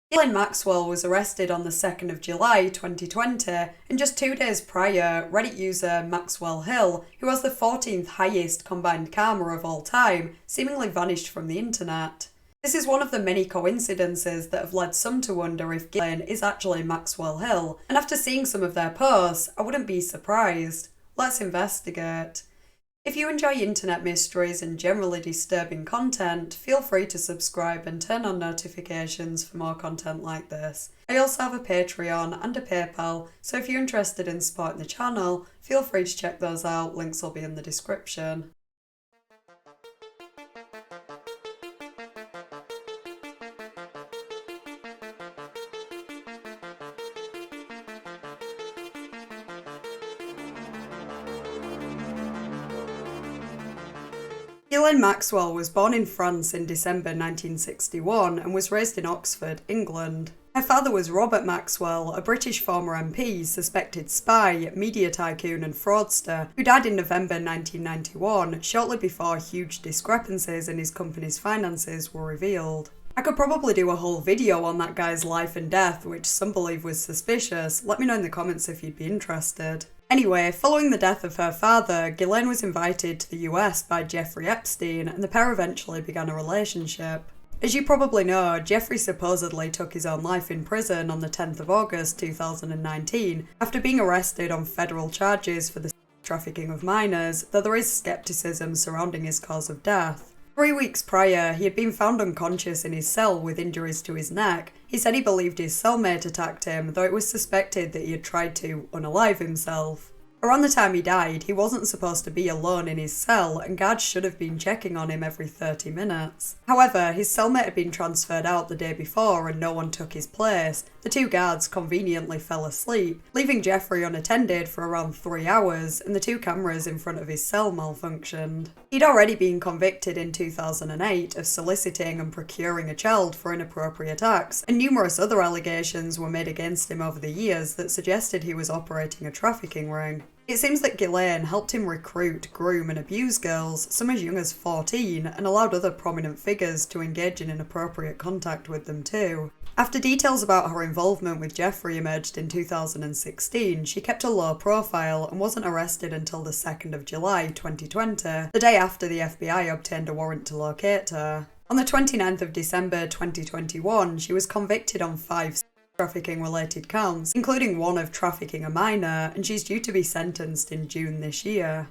Ghislaine Maxwell was arrested on the 2nd of July 2020, and just 2 days prior, Reddit user Maxwell Hill, who has the 14th highest combined karma of all time, seemingly vanished from the internet. This is one of the many coincidences that have led some to wonder if Ghislaine is actually Maxwell Hill, and after seeing some of their posts, I wouldn't be surprised. Let's investigate. If you enjoy internet mysteries and generally disturbing content, feel free to subscribe and turn on notifications for more content like this. I also have a Patreon and a PayPal, so if you're interested in supporting the channel, feel free to check those out, links will be in the description. Ghislaine Maxwell was born in France in December 1961 and was raised in Oxford, England. Her father was Robert Maxwell, a British former MP, suspected spy, media tycoon and fraudster, who died in November 1991, shortly before huge discrepancies in his company's finances were revealed. I could probably do a whole video on that guy's life and death, which some believe was suspicious. Let me know in the comments if you'd be interested. Anyway, following the death of her father, Ghislaine was invited to the US by Jeffrey Epstein, and the pair eventually began a relationship. As you probably know, Jeffrey supposedly took his own life in prison on the 10th of August 2019 after being arrested on federal charges for the trafficking of minors, though there is skepticism surrounding his cause of death. 3 weeks prior, he had been found unconscious in his cell with injuries to his neck. He said he believed his cellmate attacked him, though it was suspected that he had tried to unalive himself. Around the time he died, he wasn't supposed to be alone in his cell, and guards should have been checking on him every 30 minutes. However, his cellmate had been transferred out the day before and no one took his place. The two guards conveniently fell asleep, leaving Jeffrey unattended for around 3 hours, and the two cameras in front of his cell malfunctioned. He'd already been convicted in 2008 of soliciting and procuring a child for inappropriate acts, and numerous other allegations were made against him over the years that suggested he was operating a trafficking ring. It seems that Ghislaine helped him recruit, groom and abuse girls, some as young as 14, and allowed other prominent figures to engage in inappropriate contact with them too. After details about her involvement with Jeffrey emerged in 2016, she kept a low profile and wasn't arrested until the 2nd of July 2020, the day after the FBI obtained a warrant to locate her. On the 29th of December 2021, she was convicted on 5 trafficking related counts, including one of trafficking a minor, and she's due to be sentenced in June this year.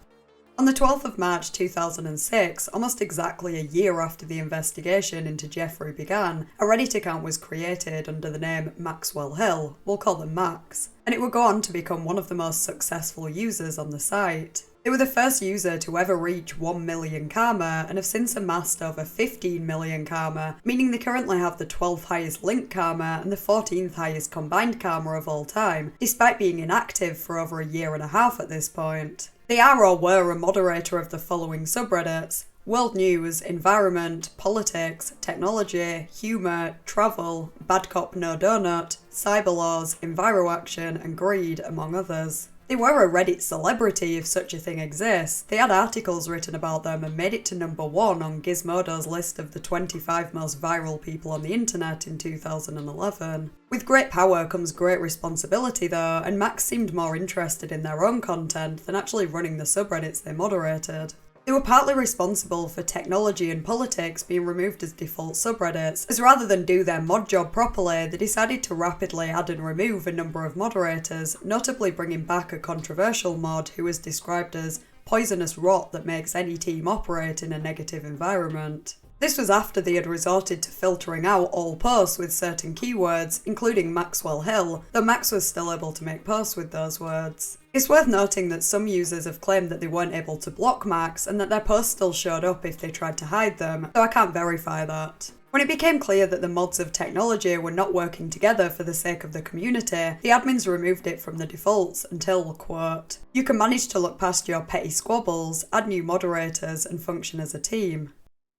On the 12th of March 2006, almost exactly a year after the investigation into Jeffrey began, a Reddit account was created under the name Maxwell Hill, we'll call them Max, and it would go on to become one of the most successful users on the site. They were the first user to ever reach 1 million karma and have since amassed over 15 million karma, meaning they currently have the 12th highest link karma and the 14th highest combined karma of all time, despite being inactive for over a year and a half at this point. They are or were a moderator of the following subreddits: world news, environment, politics, technology, humour, travel, bad cop no donut, cyber laws, enviroaction and greed, among others. They were a Reddit celebrity if such a thing exists. They had articles written about them and made it to #1 on Gizmodo's list of the 25 most viral people on the internet in 2011. With great power comes great responsibility though, and Max seemed more interested in their own content than actually running the subreddits they moderated. They were partly responsible for technology and politics being removed as default subreddits, as rather than do their mod job properly, they decided to rapidly add and remove a number of moderators, notably bringing back a controversial mod who was described as poisonous rot that makes any team operate in a negative environment. This was after they had resorted to filtering out all posts with certain keywords, including Maxwell Hill, though Max was still able to make posts with those words. It's worth noting that some users have claimed that they weren't able to block Max and that their posts still showed up if they tried to hide them, though I can't verify that. When it became clear that the mods of technology were not working together for the sake of the community, the admins removed it from the defaults until, quote, "you can manage to look past your petty squabbles, add new moderators and function as a team."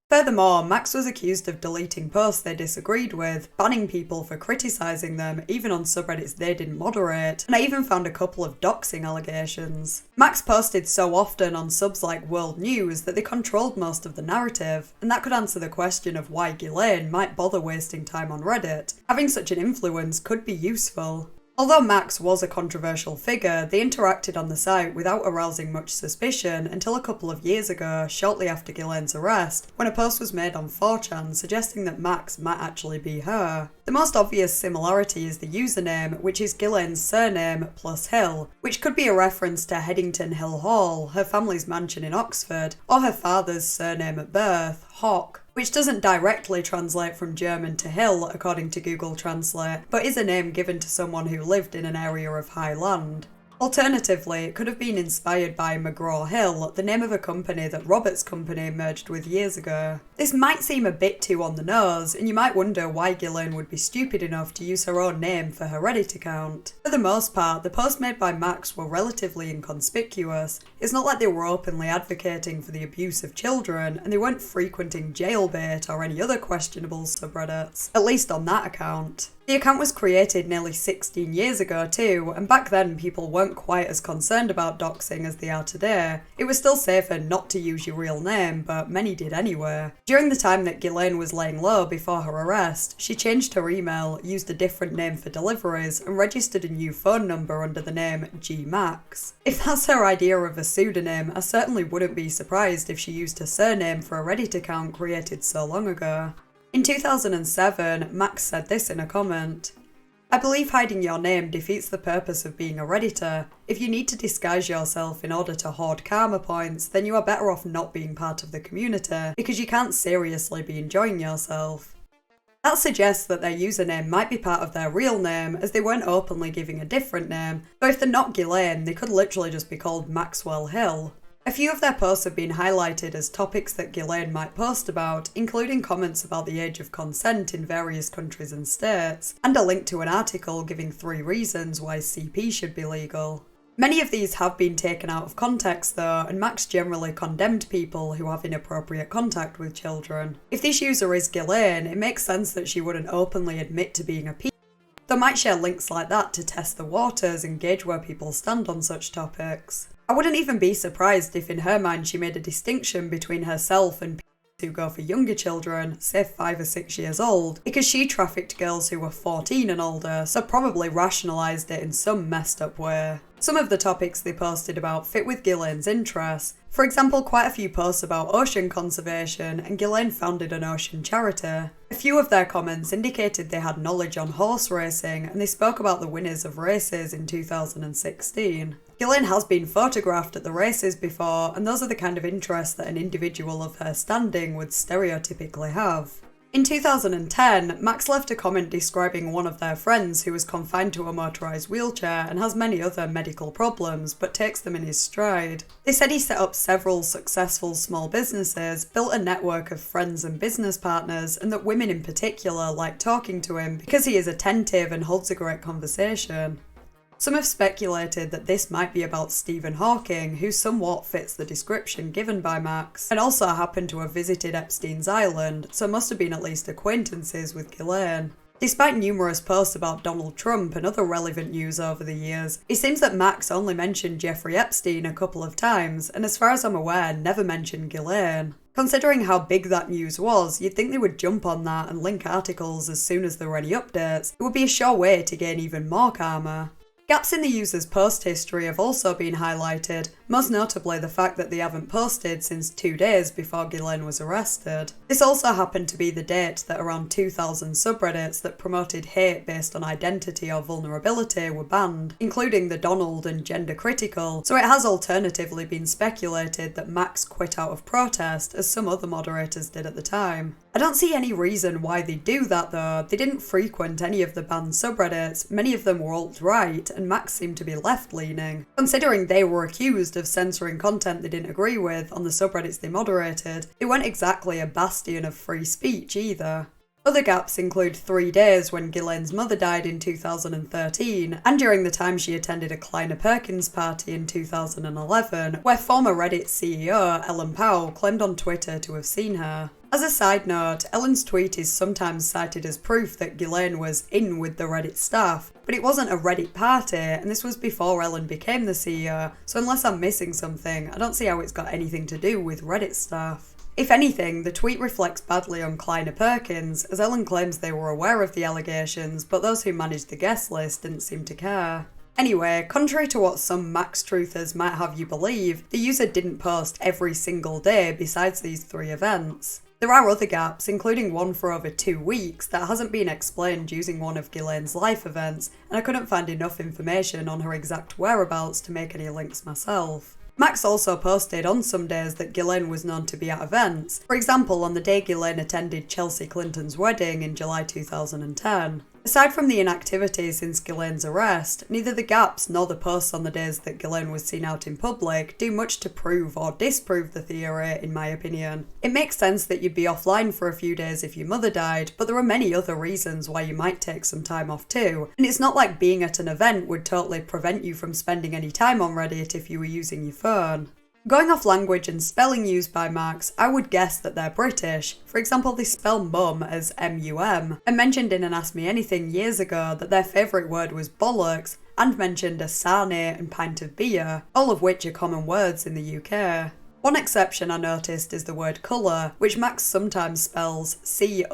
Furthermore, Max was accused of deleting posts they disagreed with, banning people for criticising them, even on subreddits they didn't moderate, and I even found a couple of doxing allegations. Max posted so often on subs like World News that they controlled most of the narrative, and that could answer the question of why Ghislaine might bother wasting time on Reddit. Having such an influence could be useful. Although Max was a controversial figure, they interacted on the site without arousing much suspicion until a couple of years ago, shortly after Ghislaine's arrest, when a post was made on 4chan suggesting that Max might actually be her. The most obvious similarity is the username, which is Ghislaine's surname plus Hill, which could be a reference to Headington Hill Hall, her family's mansion in Oxford, or her father's surname at birth, Hock, which doesn't directly translate from German to hill according to Google Translate, but is a name given to someone who lived in an area of high land. Alternatively, it could have been inspired by McGraw Hill, the name of a company that Robert's company merged with years ago. This might seem a bit too on the nose, and you might wonder why Ghislaine would be stupid enough to use her own name for her Reddit account. For the most part, the posts made by Max were relatively inconspicuous. It's not like they were openly advocating for the abuse of children, and they weren't frequenting jailbait or any other questionable subreddits, at least on that account. The account was created nearly 16 years ago too, and back then people weren't quite as concerned about doxing as they are today. It was still safer not to use your real name, but many did anyway. During the time that Ghislaine was laying low before her arrest, she changed her email, used a different name for deliveries, and registered a new phone number under the name G-Max. If that's her idea of a pseudonym, I certainly wouldn't be surprised if she used her surname for a Reddit account created so long ago. In 2007, Max said this in a comment: "I believe hiding your name defeats the purpose of being a Redditor. If you need to disguise yourself in order to hoard karma points, then you are better off not being part of the community, because you can't seriously be enjoying yourself." That suggests that their username might be part of their real name, as they weren't openly giving a different name, though if they're not Ghislaine, they could literally just be called Maxwell Hill. A few of their posts have been highlighted as topics that Ghislaine might post about, including comments about the age of consent in various countries and states, and a link to an article giving 3 reasons why CP should be legal. Many of these have been taken out of context though, and Max generally condemned people who have inappropriate contact with children. If this user is Ghislaine, it makes sense that she wouldn't openly admit to being a pedophile. They might share links like that to test the waters and gauge where people stand on such topics. I wouldn't even be surprised if in her mind she made a distinction between herself and people who go for younger children, say 5 or 6 years old, because she trafficked girls who were 14 and older, so probably rationalised it in some messed up way. Some of the topics they posted about fit with Ghislaine's interests. For example, quite a few posts about ocean conservation, and Ghislaine founded an ocean charity. A few of their comments indicated they had knowledge on horse racing, and they spoke about the winners of races in 2016. Ghislaine has been photographed at the races before, and those are the kind of interests that an individual of her standing would stereotypically have. In 2010, Max left a comment describing one of their friends who was confined to a motorised wheelchair and has many other medical problems, but takes them in his stride. They said he set up several successful small businesses, built a network of friends and business partners, and that women in particular like talking to him because he is attentive and holds a great conversation. Some have speculated that this might be about Stephen Hawking, who somewhat fits the description given by Max, and also happened to have visited Epstein's Island, so must have been at least acquaintances with Ghislaine. Despite numerous posts about Donald Trump and other relevant news over the years, it seems that Max only mentioned Jeffrey Epstein a couple of times, and as far as I'm aware, never mentioned Ghislaine. Considering how big that news was, you'd think they would jump on that and link articles as soon as there were any updates. It would be a sure way to gain even more karma. Gaps in the user's post history have also been highlighted, most notably the fact that they haven't posted since 2 days before Ghislaine was arrested. This also happened to be the date that around 2,000 subreddits that promoted hate based on identity or vulnerability were banned, including the Donald and Gender Critical, so it has alternatively been speculated that Max quit out of protest, as some other moderators did at the time. I don't see any reason why they do that though. They didn't frequent any of the banned subreddits, many of them were alt-right, and Max seemed to be left-leaning. Considering they were accused of censoring content they didn't agree with on the subreddits they moderated, they weren't exactly a bastion of free speech either. Other gaps include 3 days when Ghislaine's mother died in 2013, and during the time she attended a Kleiner Perkins party in 2011, where former Reddit CEO Ellen Powell claimed on Twitter to have seen her. As a side note, Ellen's tweet is sometimes cited as proof that Ghislaine was in with the Reddit staff, but it wasn't a Reddit party, and this was before Ellen became the CEO, so unless I'm missing something, I don't see how it's got anything to do with Reddit staff. If anything, the tweet reflects badly on Kleiner Perkins, as Ellen claims they were aware of the allegations, but those who managed the guest list didn't seem to care. Anyway, contrary to what some Max truthers might have you believe, the user didn't post every single day besides these 3 events. There are other gaps, including one for over 2 weeks, that hasn't been explained using one of Ghislaine's life events, and I couldn't find enough information on her exact whereabouts to make any links myself. Max also posted on some days that Ghislaine was known to be at events, for example on the day Ghislaine attended Chelsea Clinton's wedding in July 2010. Aside from the inactivity since Ghislaine's arrest, neither the gaps nor the posts on the days that Ghislaine was seen out in public do much to prove or disprove the theory, in my opinion. It makes sense that you'd be offline for a few days if your mother died, but there are many other reasons why you might take some time off too, and it's not like being at an event would totally prevent you from spending any time on Reddit if you were using your phone. Going off language and spelling used by Max, I would guess that they're British. For example, they spell mum as M-U-M, and mentioned in an Ask Me Anything years ago that their favourite word was bollocks, and mentioned a sarnie and pint of beer, all of which are common words in the UK. One exception I noticed is the word colour, which Max sometimes spells C-O-L-O-U-R,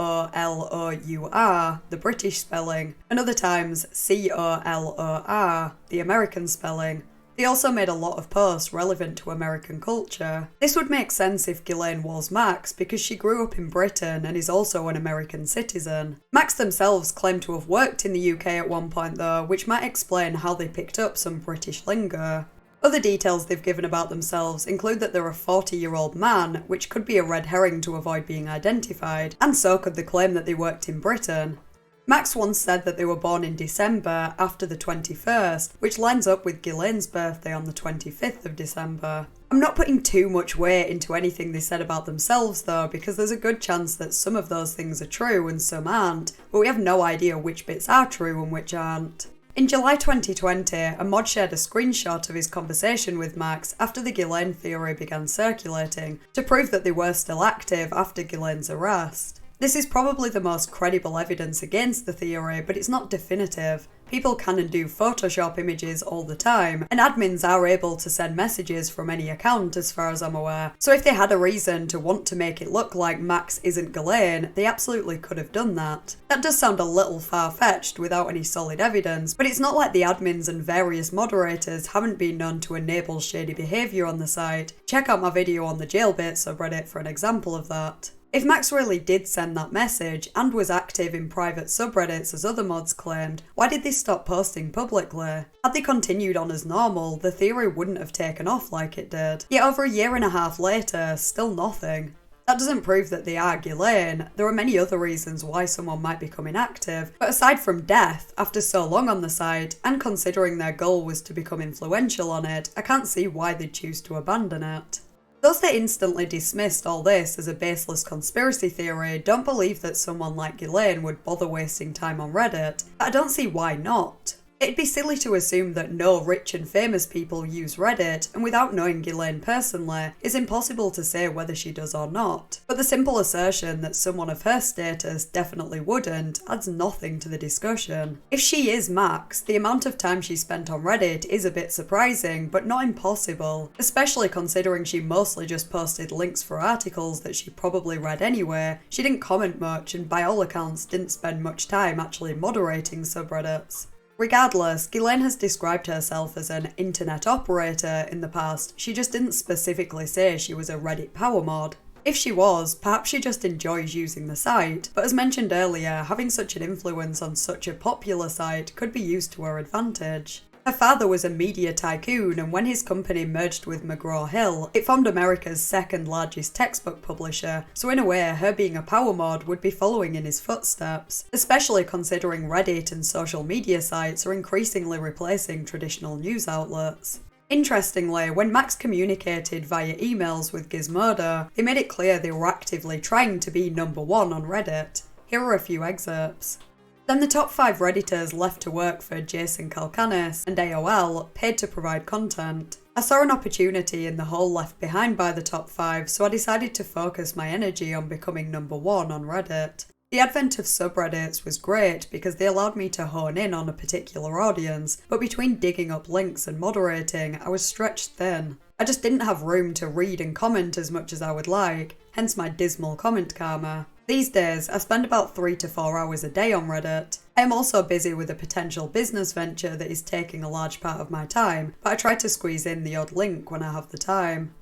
the British spelling, and other times C-O-L-O-R, the American spelling. They also made a lot of posts relevant to American culture. This would make sense if Ghislaine was Max, because she grew up in Britain and is also an American citizen. Max themselves claim to have worked in the UK at one point though, which might explain how they picked up some British lingo. Other details they've given about themselves include that they're a 40-year-old man, which could be a red herring to avoid being identified, and so could the claim that they worked in Britain. Max once said that they were born in December after the 21st, which lines up with Ghislaine's birthday on the 25th of December. I'm not putting too much weight into anything they said about themselves though, because there's a good chance that some of those things are true and some aren't, but we have no idea which bits are true and which aren't. In July 2020, a mod shared a screenshot of his conversation with Max after the Ghislaine theory began circulating, to prove that they were still active after Ghislaine's arrest. This is probably the most credible evidence against the theory, but it's not definitive. People can and do Photoshop images all the time, and admins are able to send messages from any account as far as I'm aware. So if they had a reason to want to make it look like Max isn't Ghislaine, they absolutely could have done that. That does sound a little far-fetched without any solid evidence, but it's not like the admins and various moderators haven't been known to enable shady behaviour on the site. Check out my video on the Jailbait subreddit for an example of that. If Max really did send that message, and was active in private subreddits as other mods claimed, why did they stop posting publicly? Had they continued on as normal, the theory wouldn't have taken off like it did. Yet over a year and a half later, still nothing. That doesn't prove that they are Ghislaine. There are many other reasons why someone might become inactive, but aside from death, after so long on the site, and considering their goal was to become influential on it, I can't see why they'd choose to abandon it. Those that instantly dismissed all this as a baseless conspiracy theory don't believe that someone like Ghislaine would bother wasting time on Reddit, but I don't see why not. It'd be silly to assume that no rich and famous people use Reddit, and without knowing Ghislaine personally, it's impossible to say whether she does or not. But the simple assertion that someone of her status definitely wouldn't adds nothing to the discussion. If she is Max, the amount of time she spent on Reddit is a bit surprising, but not impossible, especially considering she mostly just posted links for articles that she probably read anyway. She didn't comment much, and by all accounts didn't spend much time actually moderating subreddits. Regardless, Ghislaine has described herself as an internet operator in the past. She just didn't specifically say she was a Reddit Powermod. If she was, perhaps she just enjoys using the site, but as mentioned earlier, having such an influence on such a popular site could be used to her advantage. Her father was a media tycoon, and when his company merged with Maxwell Hill, it formed America's second largest textbook publisher, so in a way, her being a Powermod would be following in his footsteps, especially considering Reddit and social media sites are increasingly replacing traditional news outlets. Interestingly, when Max communicated via emails with Gizmodo, they made it clear they were actively trying to be number one on Reddit. Here are a few excerpts. Then the top 5 Redditors left to work for Jason Calcanis and AOL paid to provide content. I saw an opportunity in the hole left behind by the top 5, so I decided to focus my energy on becoming number 1 on Reddit. The advent of subreddits was great because they allowed me to hone in on a particular audience, but between digging up links and moderating, I was stretched thin. I just didn't have room to read and comment as much as I would like, hence my dismal comment karma. These days, I spend about 3 to 4 hours a day on Reddit. I am also busy with a potential business venture that is taking a large part of my time, but I try to squeeze in the odd link when I have the time.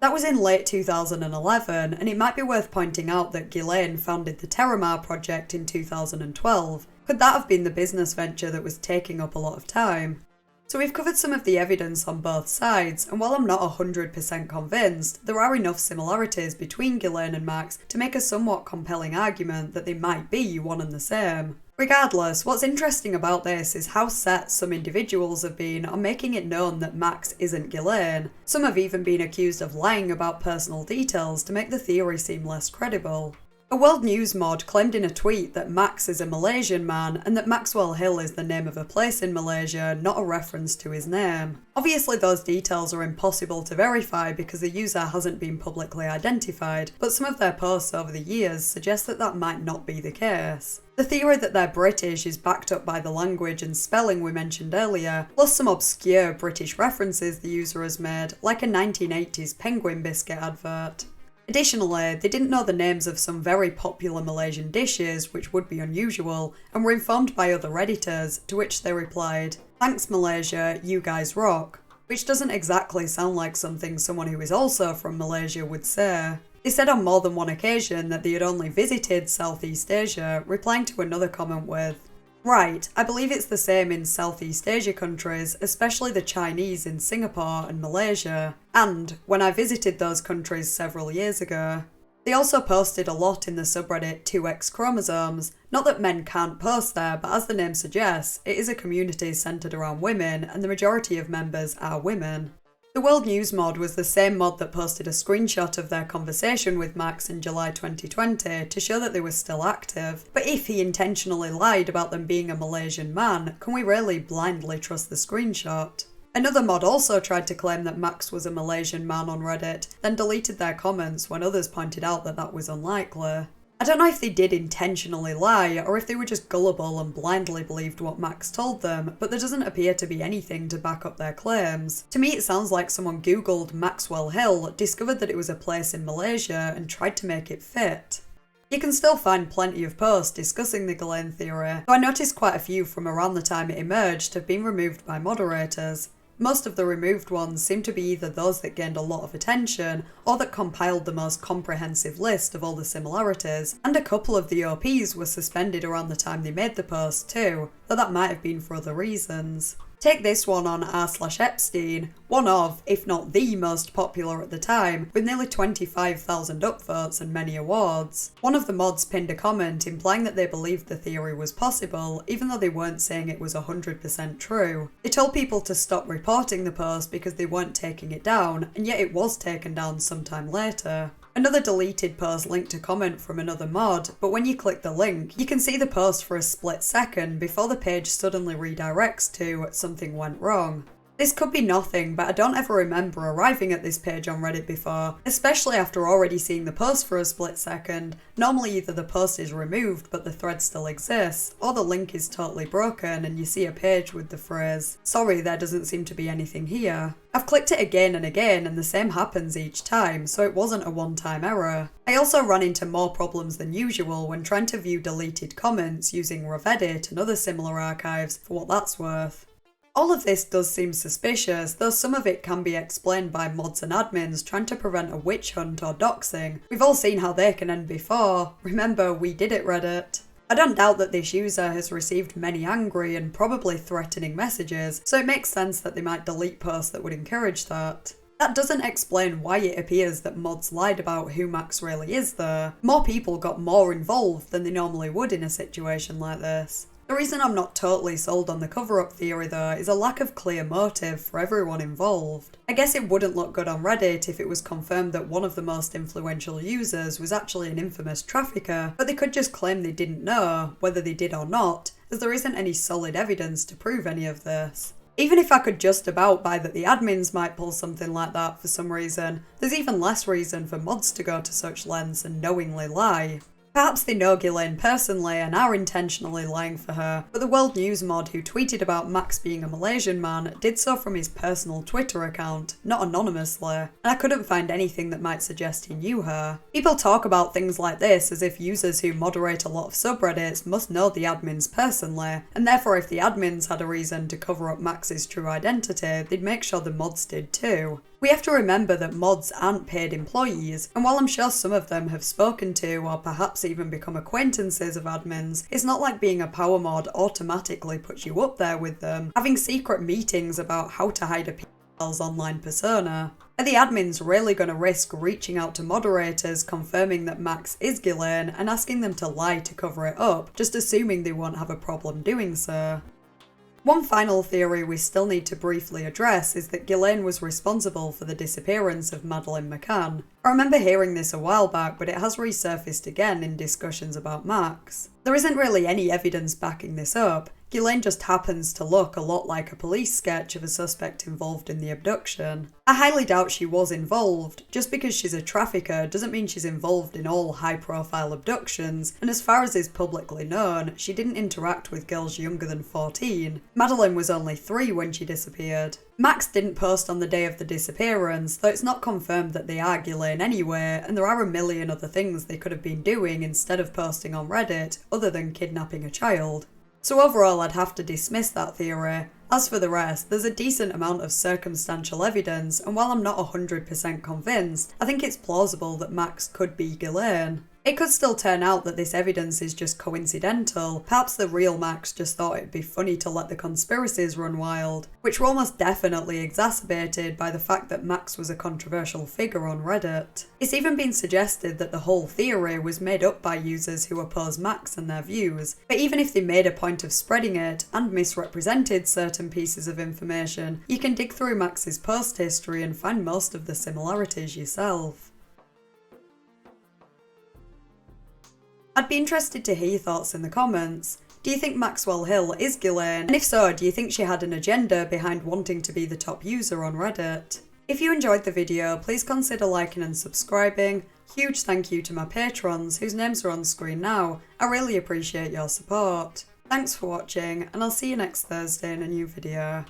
That was in late 2011, and it might be worth pointing out that Ghislaine founded the Terramar project in 2012. Could that have been the business venture that was taking up a lot of time? So we've covered some of the evidence on both sides, and while I'm not 100% convinced, there are enough similarities between Ghislaine and Max to make a somewhat compelling argument that they might be one and the same. Regardless, what's interesting about this is how set some individuals have been on making it known that Max isn't Ghislaine. Some have even been accused of lying about personal details to make the theory seem less credible. A World News mod claimed in a tweet that Max is a Malaysian man and that Maxwell Hill is the name of a place in Malaysia, not a reference to his name. Obviously those details are impossible to verify because the user hasn't been publicly identified, but some of their posts over the years suggest that that might not be the case. The theory that they're British is backed up by the language and spelling we mentioned earlier, plus some obscure British references the user has made, like a 1980s Penguin Biscuit advert. Additionally, they didn't know the names of some very popular Malaysian dishes, which would be unusual, and were informed by other Redditors, to which they replied, "Thanks Malaysia, you guys rock," which doesn't exactly sound like something someone who is also from Malaysia would say. They said on more than one occasion that they had only visited Southeast Asia, replying to another comment with, "Right, I believe it's the same in Southeast Asia countries, especially the Chinese in Singapore and Malaysia, and when I visited those countries several years ago." They also posted a lot in the subreddit 2X chromosomes. Not that men can't post there, but as the name suggests, it is a community centred around women, and the majority of members are women. The World News mod was the same mod that posted a screenshot of their conversation with Max in July 2020 to show that they were still active. But if he intentionally lied about them being a Malaysian man, can we really blindly trust the screenshot? Another mod also tried to claim that Max was a Malaysian man on Reddit, then deleted their comments when others pointed out that that was unlikely. I don't know if they did intentionally lie, or if they were just gullible and blindly believed what Max told them, but there doesn't appear to be anything to back up their claims. To me it sounds like someone googled Maxwell Hill, discovered that it was a place in Malaysia, and tried to make it fit. You can still find plenty of posts discussing the Ghislaine theory, though I noticed quite a few from around the time it emerged have been removed by moderators. Most of the removed ones seem to be either those that gained a lot of attention, or that compiled the most comprehensive list of all the similarities, and a couple of the OPs were suspended around the time they made the post too, though that might have been for other reasons. Take this one on r/Epstein, one of, if not the most popular at the time, with nearly 25,000 upvotes and many awards. One of the mods pinned a comment implying that they believed the theory was possible, even though they weren't saying it was 100% true. They told people to stop reporting the post because they weren't taking it down, and yet it was taken down sometime later. Another deleted post linked a comment from another mod, but when you click the link, you can see the post for a split second before the page suddenly redirects to "something went wrong." This could be nothing, but I don't ever remember arriving at this page on Reddit before, especially after already seeing the post for a split second. Normally either the post is removed but the thread still exists, or the link is totally broken and you see a page with the phrase, "Sorry, there doesn't seem to be anything here." I've clicked it again and again and the same happens each time, so it wasn't a one-time error. I also ran into more problems than usual when trying to view deleted comments using Reddit and other similar archives for what that's worth. All of this does seem suspicious, though some of it can be explained by mods and admins trying to prevent a witch hunt or doxing. We've all seen how they can end before. Remember, we did it, Reddit. I don't doubt that this user has received many angry and probably threatening messages, so it makes sense that they might delete posts that would encourage that. That doesn't explain why it appears that mods lied about who Max really is though. More people got more involved than they normally would in a situation like this. The reason I'm not totally sold on the cover-up theory though is a lack of clear motive for everyone involved. I guess it wouldn't look good on Reddit if it was confirmed that one of the most influential users was actually an infamous trafficker, but they could just claim they didn't know, whether they did or not, as there isn't any solid evidence to prove any of this. Even if I could just about buy that the admins might pull something like that for some reason, there's even less reason for mods to go to such lengths and knowingly lie. Perhaps they know Ghislaine personally and are intentionally lying for her, but the World News mod who tweeted about Max being a Malaysian man did so from his personal Twitter account, not anonymously, and I couldn't find anything that might suggest he knew her. People talk about things like this as if users who moderate a lot of subreddits must know the admins personally, and therefore if the admins had a reason to cover up Max's true identity, they'd make sure the mods did too. We have to remember that mods aren't paid employees, and while I'm sure some of them have spoken to or perhaps even become acquaintances of admins, it's not like being a Powermod automatically puts you up there with them, having secret meetings about how to hide a PL's online persona. Are the admins really going to risk reaching out to moderators confirming that Max is Ghislaine and asking them to lie to cover it up, just assuming they won't have a problem doing so? One final theory we still need to briefly address is that Ghislaine was responsible for the disappearance of Madeleine McCann. I remember hearing this a while back, but it has resurfaced again in discussions about Max. There isn't really any evidence backing this up. Ghislaine just happens to look a lot like a police sketch of a suspect involved in the abduction. I highly doubt she was involved. Just because she's a trafficker doesn't mean she's involved in all high-profile abductions, and as far as is publicly known, she didn't interact with girls younger than 14. Madeleine was only 3 when she disappeared. Max didn't post on the day of the disappearance, though it's not confirmed that they are Ghislaine anyway, and there are a million other things they could have been doing instead of posting on Reddit, other than kidnapping a child. So overall, I'd have to dismiss that theory. As for the rest, there's a decent amount of circumstantial evidence, and while I'm not 100% convinced, I think it's plausible that Max could be Ghislaine. It could still turn out that this evidence is just coincidental. Perhaps the real Max just thought it'd be funny to let the conspiracies run wild, which were almost definitely exacerbated by the fact that Max was a controversial figure on Reddit. It's even been suggested that the whole theory was made up by users who oppose Max and their views, but even if they made a point of spreading it and misrepresented certain pieces of information, you can dig through Max's post history and find most of the similarities yourself. I'd be interested to hear your thoughts in the comments. Do you think Maxwell Hill is Ghislaine? And if so, do you think she had an agenda behind wanting to be the top user on Reddit? If you enjoyed the video, please consider liking and subscribing. Huge thank you to my patrons, whose names are on screen now. I really appreciate your support. Thanks for watching, and I'll see you next Thursday in a new video.